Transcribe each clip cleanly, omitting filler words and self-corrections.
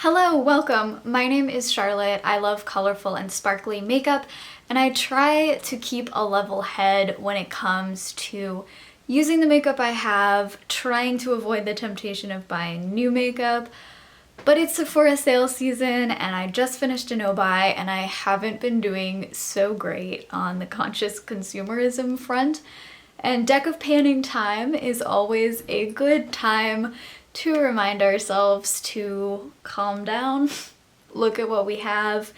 Hello, welcome. My name is Charlotte. I love colorful and sparkly makeup, and I try to keep a level head when it comes to using the makeup I have, trying to avoid the temptation of buying new makeup. But it's Sephora sale season, and I just finished a no-buy, and I haven't been doing so great on the conscious consumerism front. And deck of panning time is always a good time to remind ourselves to calm down, look at what we have,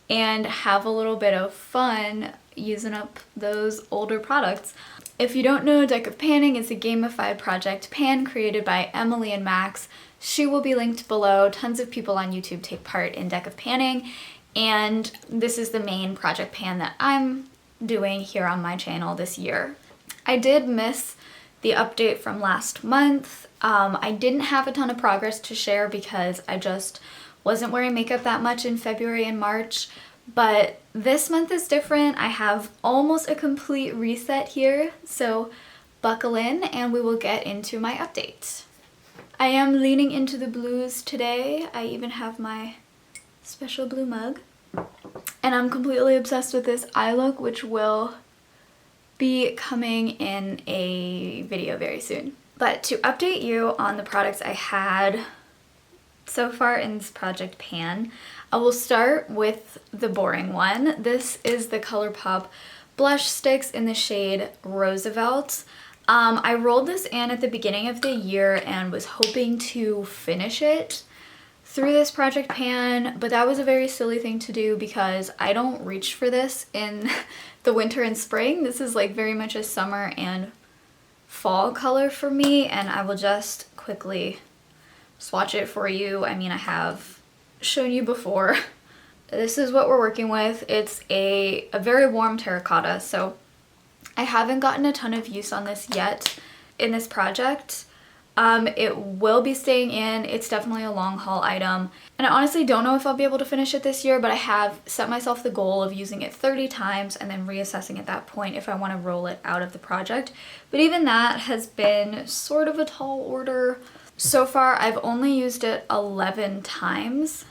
and have a little bit of fun using up those older products. If you don't know, Deck of Panning is a gamified project pan created by Emily and Max. She will be linked below. Tons of people on YouTube take part in Deck of Panning, and this is the main project pan that I'm doing here on my channel this year. I did miss the update from last month. I didn't have a ton of progress to share because I just wasn't wearing makeup that much in February and March, but this month is different. I have almost a complete reset here, so buckle in and we will get into my update. I am leaning into the blues today. I even have my special blue mug, and I'm completely obsessed with this eye look, which will be coming in a video very soon. But to update you on the products I had so far in this project pan, I will start with the boring one. This is the ColourPop blush sticks in the shade Roosevelt. I rolled this in at the beginning of the year and was hoping to finish it through this project pan, but that was a very silly thing to do because I don't reach for this in the winter and spring. This is like very much a summer and fall color for me, and I will just quickly swatch it for you. I mean, I have shown you before. This is what we're working with. It's a very warm terracotta, so I haven't gotten a ton of use on this yet in this project. It will be staying in. It's definitely a long haul item, and I honestly don't know if I'll be able to finish it this year, but I have set myself the goal of using it 30 times and then reassessing at that point if I want to roll it out of the project. But even that has been sort of a tall order. So far, I've only used it 11 times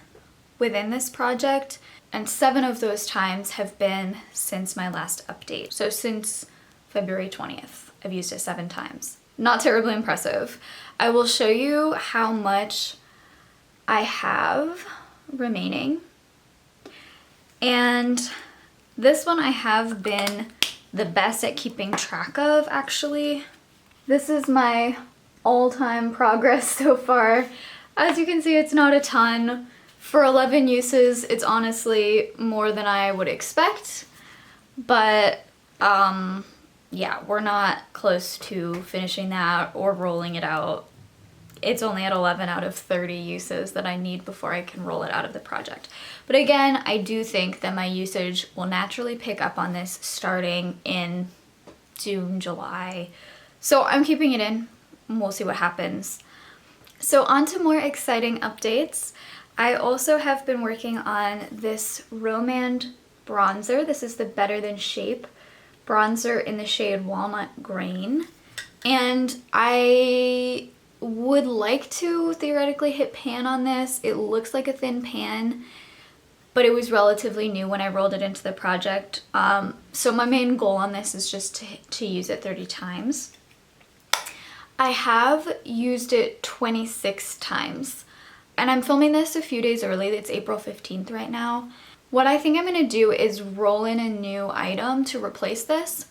within this project, and 7 of those times have been since my last update. So since February 20th, I've used it 7 times. Not terribly impressive. I will show you how much I have remaining. And this one I have been the best at keeping track of, actually. This is my all-time progress so far. As you can see, it's not a ton. For 11 uses, it's honestly more than I would expect, but yeah, we're not close to finishing that or rolling it out. It's only at 11 out of 30 uses that I need before I can roll it out of the project. But again, I do think that my usage will naturally pick up on this starting in June, July. So I'm keeping it in, and we'll see what happens. So on to more exciting updates. I also have been working on this Rom&nd bronzer. This is the Better Than Shape bronzer in the shade Walnut Grain. And I would like to theoretically hit pan on this. It looks like a thin pan, but it was relatively new when I rolled it into the project. So my main goal on this is just to use it 30 times. I have used it 26 times. And I'm filming this a few days early. It's April 15th right now. What I think I'm going to do is roll in a new item to replace this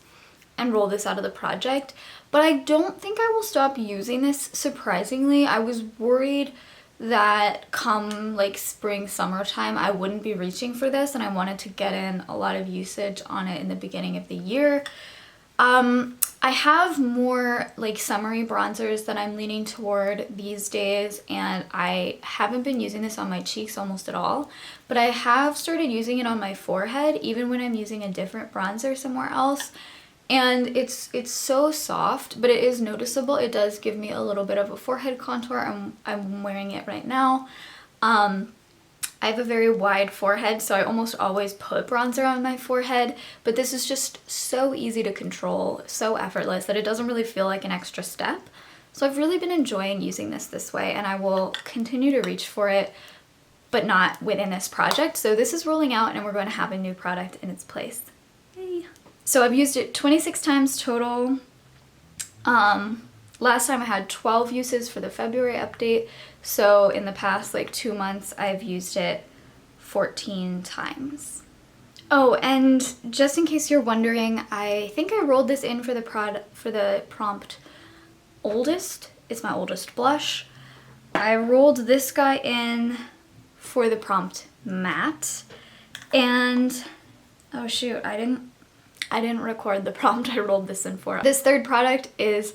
and roll this out of the project. But I don't think I will stop using this, surprisingly. I was worried that come like spring, summertime, I wouldn't be reaching for this, and I wanted to get in a lot of usage on it in the beginning of the year. I have more like summery bronzers that I'm leaning toward these days, and I haven't been using this on my cheeks almost at all, but I have started using it on my forehead even when I'm using a different bronzer somewhere else, and it's so soft, but it is noticeable. It does give me a little bit of a forehead contour. I'm wearing it right now. I have a very wide forehead, so I almost always put bronzer on my forehead, but this is just so easy to control, so effortless that it doesn't really feel like an extra step. So I've really been enjoying using this way, and I will continue to reach for it but not within this project. So this is rolling out and we're going to have a new product in its place. Yay. So I've used it 26 times total. Last time I had 12 uses for the February update. So in the past like 2 months, I've used it 14 times. Oh, and just in case you're wondering, I think I rolled this in for the prompt oldest. It's my oldest blush. I rolled this guy in for the prompt matte, and oh shoot, I didn't record the prompt I rolled this in for. This third product is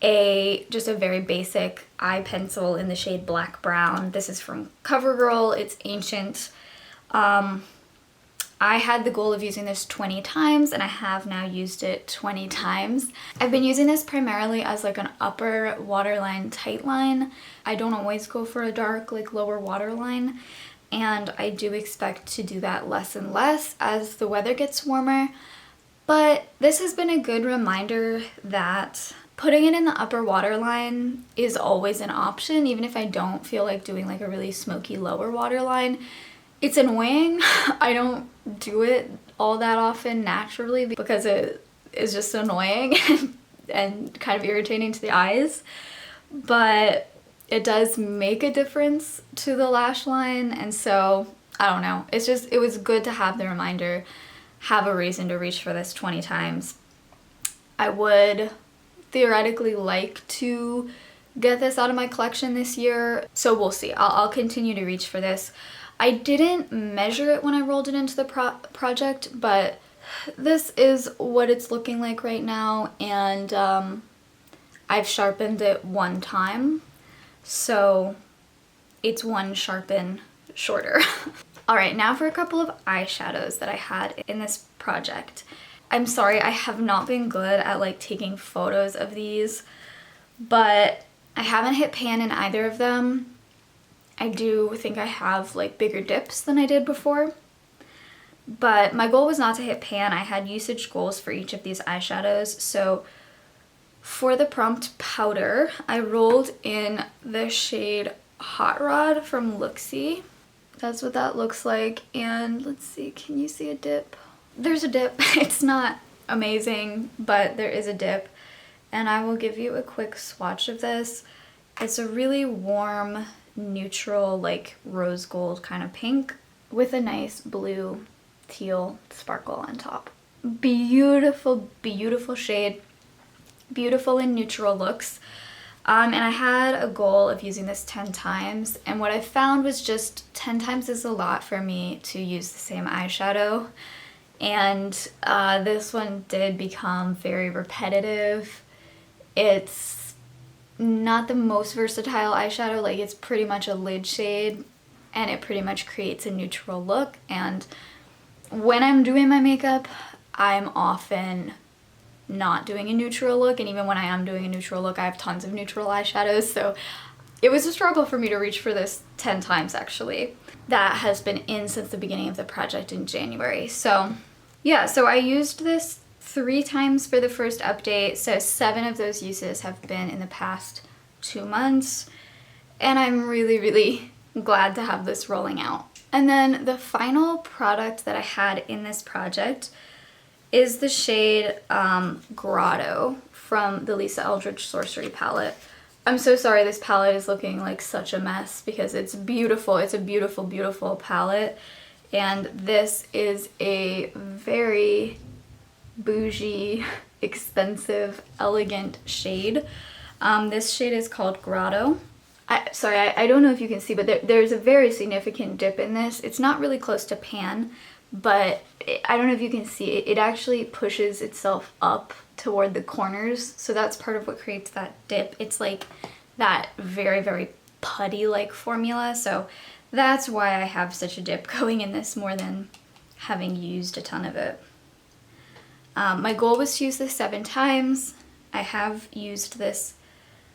just a very basic eye pencil in the shade Black Brown. This is from Covergirl. It's Ancient. I had the goal of using this 20 times and I have now used it 20 times. I've been using this primarily as like an upper waterline tight line. I don't always go for a dark like lower waterline, and I do expect to do that less and less as the weather gets warmer. But this has been a good reminder that putting it in the upper waterline is always an option, even if I don't feel like doing like a really smoky lower waterline. It's annoying. I don't do it all that often naturally because it is just annoying and kind of irritating to the eyes. But it does make a difference to the lash line, and so I don't know. It was good to have the reminder, have a reason to reach for this 20 times. I would theoretically like to get this out of my collection this year, so we'll see. I'll continue to reach for this. I didn't measure it when I rolled it into the project, but this is what it's looking like right now, and I've sharpened it 1 time, so it's 1 sharpen shorter. Alright, now for a couple of eyeshadows that I had in this project. I'm sorry, I have not been good at like taking photos of these, but I haven't hit pan in either of them. I do think I have like bigger dips than I did before, but my goal was not to hit pan. I had usage goals for each of these eyeshadows. So for the prompt powder, I rolled in the shade Hot Rod from Looxi. That's what that looks like. And let's see, can you see a dip? There's a dip. It's not amazing, but there is a dip. And I will give you a quick swatch of this. It's a really warm, neutral, like rose gold kind of pink with a nice blue teal sparkle on top. Beautiful, beautiful shade. Beautiful and neutral looks. And I had a goal of using this 10 times, and what I found was just 10 times is a lot for me to use the same eyeshadow. And this one did become very repetitive. It's not the most versatile eyeshadow, like it's pretty much a lid shade and it pretty much creates a neutral look. And when I'm doing my makeup, I'm often not doing a neutral look, and even when I am doing a neutral look, I have tons of neutral eyeshadows, so it was a struggle for me to reach for this 10 times actually. That has been in since the beginning of the project in January. So yeah, so I used this 3 times for the first update, so 7 of those uses have been in the past 2 months, and I'm really, really glad to have this rolling out. And then the final product that I had in this project is the shade Grotto from the Eldridge Sorcery palette. I'm so sorry this palette is looking like such a mess because it's beautiful. It's a beautiful, beautiful palette. And this is a very bougie, expensive, elegant shade. This shade is called Grotto. I don't know if you can see, but there's a very significant dip in this. It's not really close to pan, but I don't know if you can see it. It actually pushes itself up toward the corners, so that's part of what creates that dip. It's like that very, very putty-like formula, so that's why I have such a dip going in this more than having used a ton of it. My goal was to use this 7 times. I have used this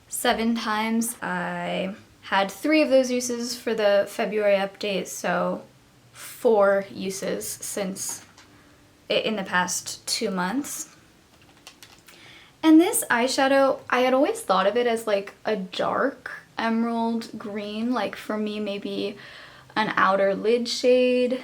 7 times. I had 3 of those uses for the February update, so 4 uses since in the past 2 months. And this eyeshadow, I had always thought of it as like a dark emerald green, like for me maybe an outer lid shade.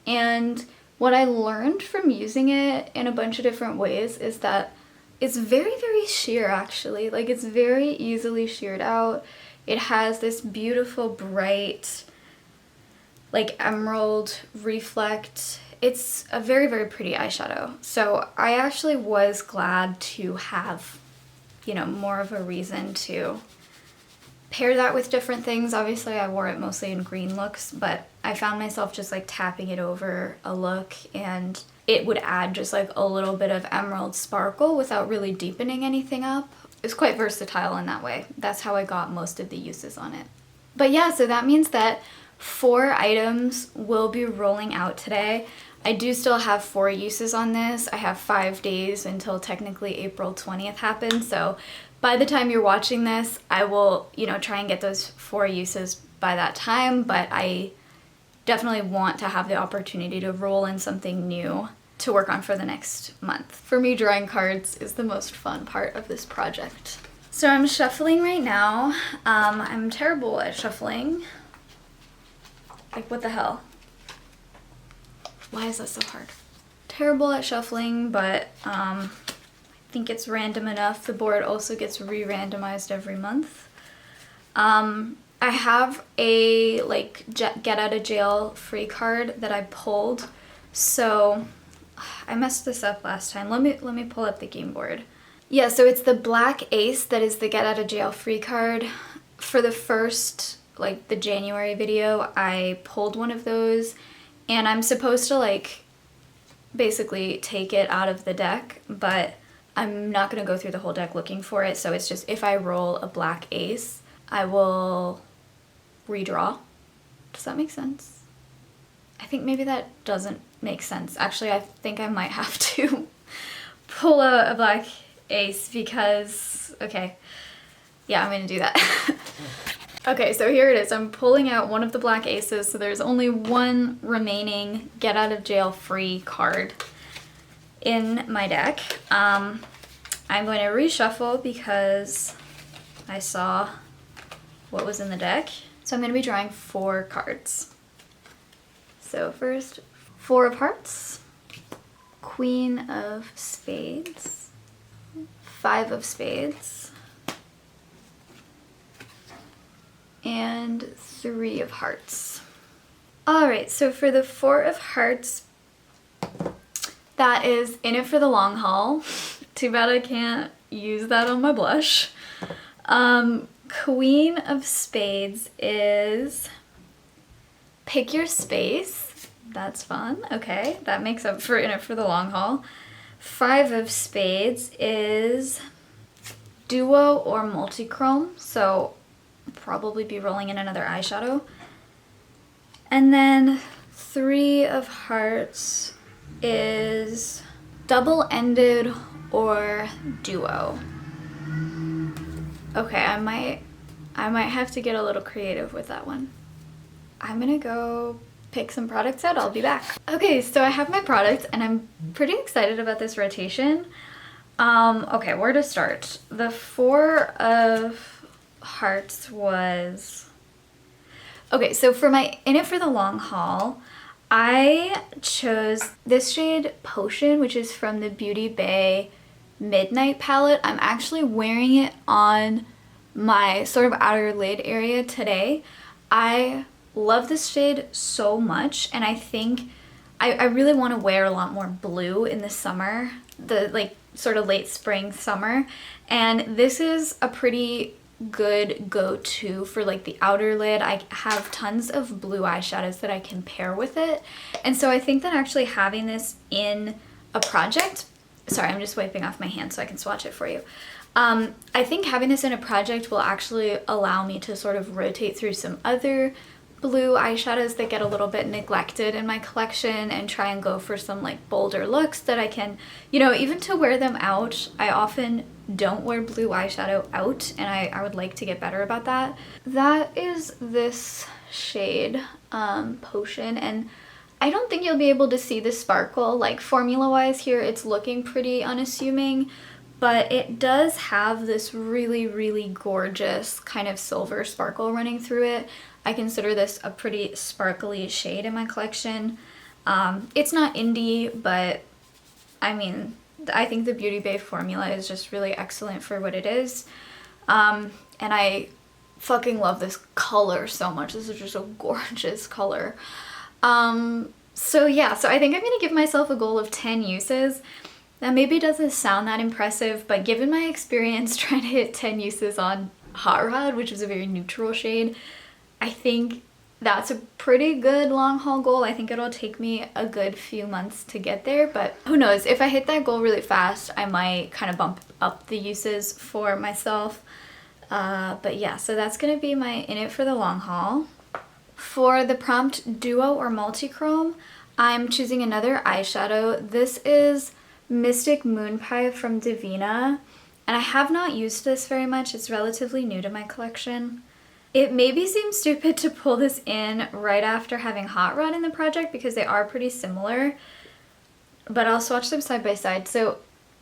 And what I learned from using it in a bunch of different ways is that it's very, very sheer actually. Like it's very easily sheared out. It has this beautiful bright, like emerald reflect. It's a very, very pretty eyeshadow. So I actually was glad to have, you know, more of a reason to pair that with different things. Obviously I wore it mostly in green looks, but I found myself just like tapping it over a look and it would add just like a little bit of emerald sparkle without really deepening anything up. It's quite versatile in that way. That's how I got most of the uses on it. But yeah, so that means that 4 items will be rolling out today. I do still have 4 uses on this. I have 5 days until technically April 20th happens. So by the time you're watching this, I will, you know, try and get those 4 uses by that time, but I definitely want to have the opportunity to roll in something new to work on for the next month. For me, drawing cards is the most fun part of this project. So I'm shuffling right now. I'm terrible at shuffling. Like, what the hell? Why is that so hard? Terrible at shuffling, but I think it's random enough. The board also gets re-randomized every month. I have a like get out of jail free card that I pulled. So I messed this up last time. Let me pull up the game board. Yeah, so it's the black ace that is the get out of jail free card. For the first, like the January video, I pulled one of those and I'm supposed to like basically take it out of the deck, but I'm not gonna go through the whole deck looking for it. So it's just if I roll a black ace, I will redraw. Does that make sense? I think maybe that doesn't make sense. Actually, I think I might have to pull out a black ace because, okay, yeah, I'm gonna do that. Okay, so here it is. I'm pulling out one of the black aces, so there's only one remaining get out of jail free card in my deck. I'm going to reshuffle because I saw what was in the deck. So I'm going to be drawing 4 cards. So first, 4 of hearts, Queen of spades, 5 of spades, and 3 of hearts. All right, so for the 4 of hearts, that is in it for the long haul. Too bad I can't use that on my blush. Queen of spades is pick your space. That's fun. Okay, that makes up for in it for the long haul. 5 of spades is duo or multichrome, so probably be rolling in another eyeshadow. And then 3 of hearts is double-ended or duo. Okay, I might have to get a little creative with that one. I'm gonna go pick some products out. I'll be back. Okay, so I have my products and I'm pretty excited about this rotation. Okay, where to start? The 4 of hearts was... Okay, so for my in it for the long haul, I chose this shade Potion, which is from the Beauty Bay Midnight palette. I'm actually wearing it on my sort of outer lid area today. I love this shade so much, and I think I really want to wear a lot more blue in the summer, the like sort of late spring summer, and this is a pretty good go-to for like the outer lid. I have tons of blue eyeshadows that I can pair with it, and so I think that actually having this in a project, sorry, I'm just wiping off my hand so I can swatch it for you. I think having this in a project will actually allow me to sort of rotate through some other blue eyeshadows that get a little bit neglected in my collection and try and go for some like bolder looks that I can, you know, even to wear them out. I often don't wear blue eyeshadow out, and I would like to get better about that. That is this shade, Potion, and I don't think you'll be able to see the sparkle. Like formula wise here, it's looking pretty unassuming, but it does have this really, really gorgeous kind of silver sparkle running through it. I consider this a pretty sparkly shade in my collection. It's not indie, but I mean, I think the Beauty Bay formula is just really excellent for what it is. And I fucking love this color so much. This is just a gorgeous color. So yeah, so I think I'm gonna give myself a goal of 10 uses. That maybe doesn't sound that impressive, but given my experience trying to hit 10 uses on Hot Rod, which is a very neutral shade, I think that's a pretty good long haul goal. I think it'll take me a good few months to get there, but who knows? If I hit that goal really fast, I might kind of bump up the uses for myself. But yeah, so that's gonna be my in it for the long haul. For the prompt duo or multi-chrome, I'm choosing another eyeshadow. This is Mystic Moonpie from Devinah, and I have not used this very much. It's relatively new to my collection. It maybe seems stupid to pull this in right after having Hot Rod in the project because they are pretty similar, but I'll swatch them side by side. So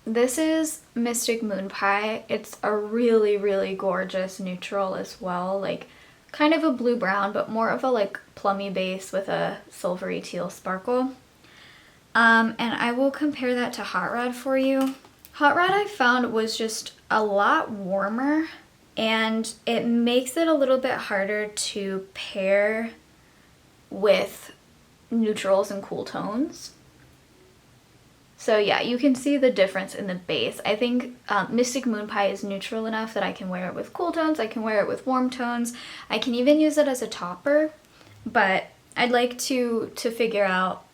this is Mystic Moonpie. It's a really, really gorgeous neutral as well, like kind of a blue-brown, but more of a like plummy base with a silvery teal sparkle. And I will compare that to Hot Rod for you. Hot Rod I found was just a lot warmer, and it makes it a little bit harder to pair with neutrals and cool tones. So yeah, you can see the difference in the base. I think Mystic Moonpie is neutral enough that I can wear it with cool tones, I can wear it with warm tones, I can even use it as a topper, but I'd like to figure out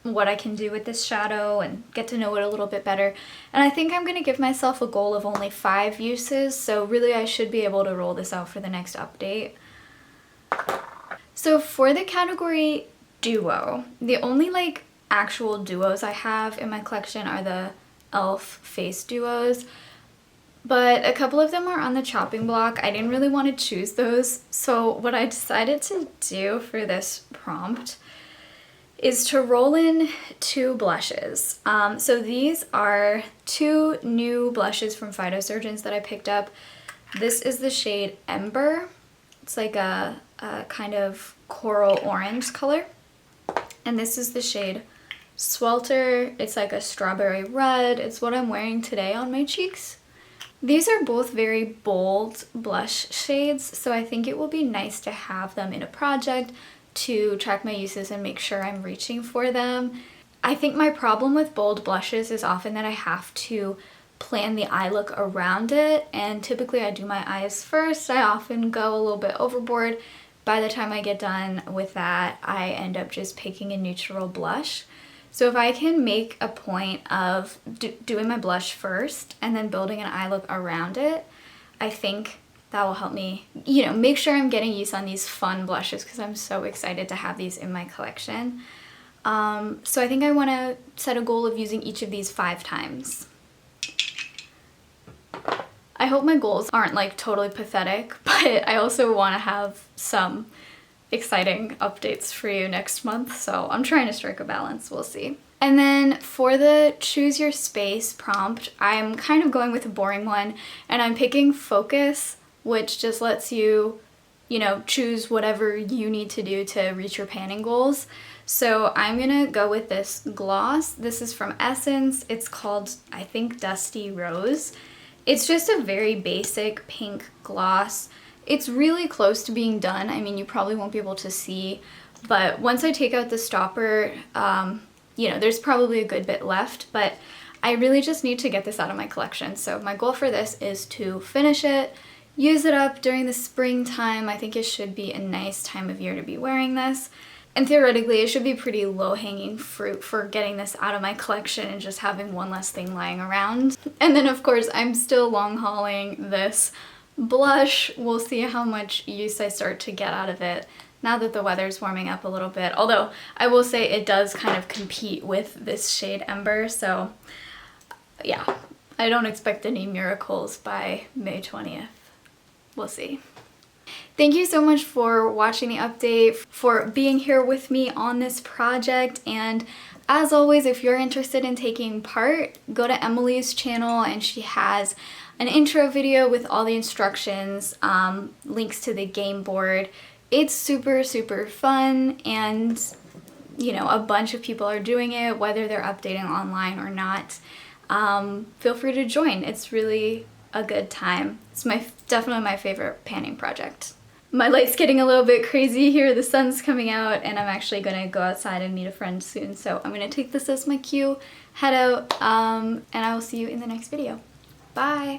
what I can do with this shadow and get to know it a little bit better. And I think I'm gonna give myself a goal of only 5 uses, so really I should be able to roll this out for the next update. So for the category duo, the only like actual duos I have in my collection are the e.l.f. face duos, but a couple of them are on the chopping block. I didn't really want to choose those, so what I decided to do for this prompt is to roll in 2 blushes. So these are 2 new blushes from Phytosurgence that I picked up. This is the shade Ember. It's like a kind of coral orange color. And this is the shade Swelter. It's like a strawberry red. It's what I'm wearing today on my cheeks. These are both very bold blush shades, so I think it will be nice to have them in a project to track my uses and make sure I'm reaching for them. I think my problem with bold blushes is often that I have to plan the eye look around it, and typically I do my eyes first. I often go a little bit overboard. By the time I get done with that, I end up just picking a neutral blush. So if I can make a point of doing my blush first and then building an eye look around it, I think that will help me, you know, make sure I'm getting use on these fun blushes because I'm so excited to have these in my collection. So I think I want to set a goal of using each of these 5 times. I hope my goals aren't like totally pathetic, but I also want to have some exciting updates for you next month, so I'm trying to strike a balance. We'll see. And then for the choose your space prompt, I'm kind of going with a boring one, and I'm picking Focus, which just lets you, you know, choose whatever you need to do to reach your panning goals. So I'm gonna go with this gloss. This is from Essence. It's called, I think, Dusty Rose. It's just a very basic pink gloss. It's really close to being done. I mean, you probably won't be able to see, but once I take out the stopper, you know, there's probably a good bit left, but I really just need to get this out of my collection. So my goal for this is to finish it, use it up during the springtime. I think it should be a nice time of year to be wearing this. And theoretically, it should be pretty low-hanging fruit for getting this out of my collection and just having one less thing lying around. And then, of course, I'm still long-hauling this blush. We'll see how much use I start to get out of it now that the weather's warming up a little bit. Although, I will say it does kind of compete with this shade Ember, so yeah, I don't expect any miracles by May 20th. We'll see. Thank you so much for watching the update, for being here with me on this project, and as always, if you're interested in taking part, go to Emily's channel and she has an intro video with all the instructions, links to the game board. It's super, super fun, and you know, a bunch of people are doing it, whether they're updating online or not. Feel free to join. It's really a good time. It's definitely my favorite panning project. My light's getting a little bit crazy here. The sun's coming out and I'm actually gonna go outside and meet a friend soon. So I'm gonna take this as my cue, head out, and I will see you in the next video. Bye.